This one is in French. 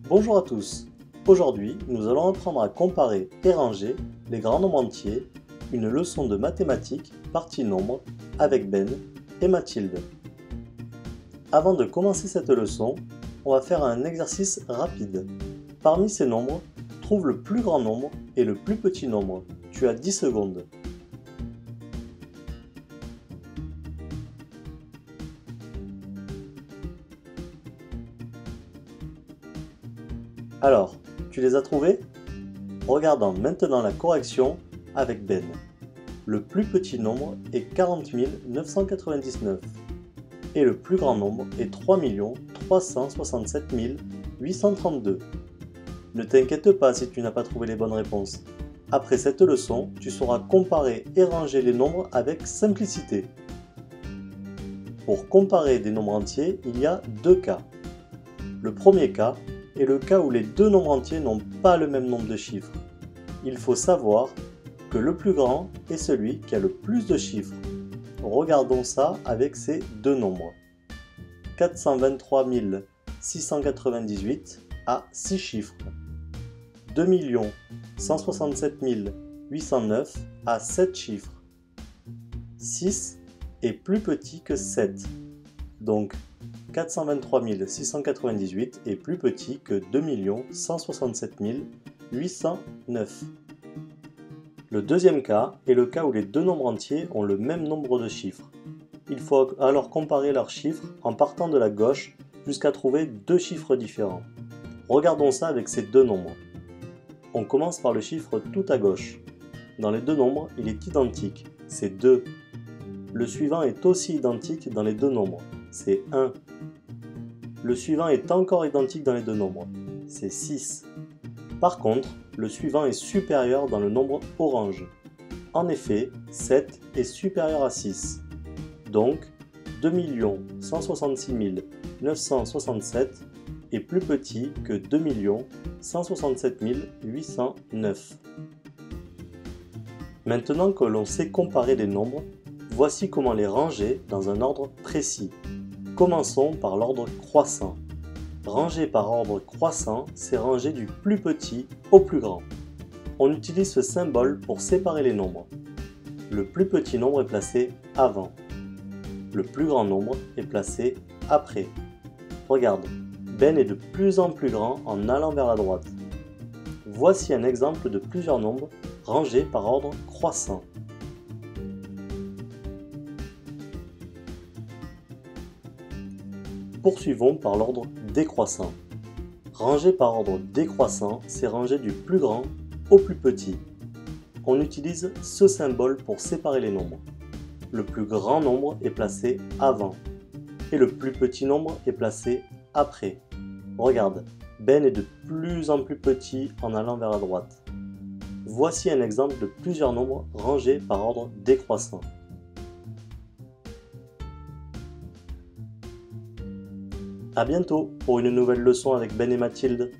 Bonjour à tous. Aujourd'hui, nous allons apprendre à comparer et ranger les grands nombres entiers, une leçon de mathématiques partie nombre avec Ben et Mathilde. Avant de commencer cette leçon, on va faire un exercice rapide. Parmi ces nombres, trouve le plus grand nombre et le plus petit nombre. Tu as 10 secondes. Alors, tu les as trouvés? Regardons maintenant la correction avec Ben. Le plus petit nombre est 40 999 et le plus grand nombre est 3 367 832. Ne t'inquiète pas si tu n'as pas trouvé les bonnes réponses. Après cette leçon, tu sauras comparer et ranger les nombres avec simplicité. Pour comparer des nombres entiers, il y a deux cas. Le premier cas est le cas où les deux nombres entiers n'ont pas le même nombre de chiffres. Il faut savoir que le plus grand est celui qui a le plus de chiffres. Regardons ça avec ces deux nombres. 423 698 a 6 chiffres. 2 167 809 a 7 chiffres. 6 est plus petit que 7. Donc 423 698 est plus petit que 2 167 809. Le deuxième cas est le cas où les deux nombres entiers ont le même nombre de chiffres. Il faut alors comparer leurs chiffres en partant de la gauche jusqu'à trouver deux chiffres différents. Regardons ça avec ces deux nombres. On commence par le chiffre tout à gauche. Dans les deux nombres, il est identique, c'est 2. Le suivant est aussi identique dans les deux nombres, c'est 1. Le suivant est encore identique dans les deux nombres, c'est 6. Par contre, le suivant est supérieur dans le nombre orange. En effet, 7 est supérieur à 6. Donc, 2 166 967 est plus petit que 2 167 809. Maintenant que l'on sait comparer les nombres, voici comment les ranger dans un ordre précis. Commençons par l'ordre croissant. Ranger par ordre croissant, c'est ranger du plus petit au plus grand. On utilise ce symbole pour séparer les nombres. Le plus petit nombre est placé avant. Le plus grand nombre est placé après. Regarde, Ben est de plus en plus grand en allant vers la droite. Voici un exemple de plusieurs nombres rangés par ordre croissant. Poursuivons par l'ordre décroissant. Ranger par ordre décroissant, c'est ranger du plus grand au plus petit. On utilise ce symbole pour séparer les nombres. Le plus grand nombre est placé avant et le plus petit nombre est placé après. Regarde, Ben est de plus en plus petit en allant vers la droite. Voici un exemple de plusieurs nombres rangés par ordre décroissant. A bientôt pour une nouvelle leçon avec Ben et Mathilde.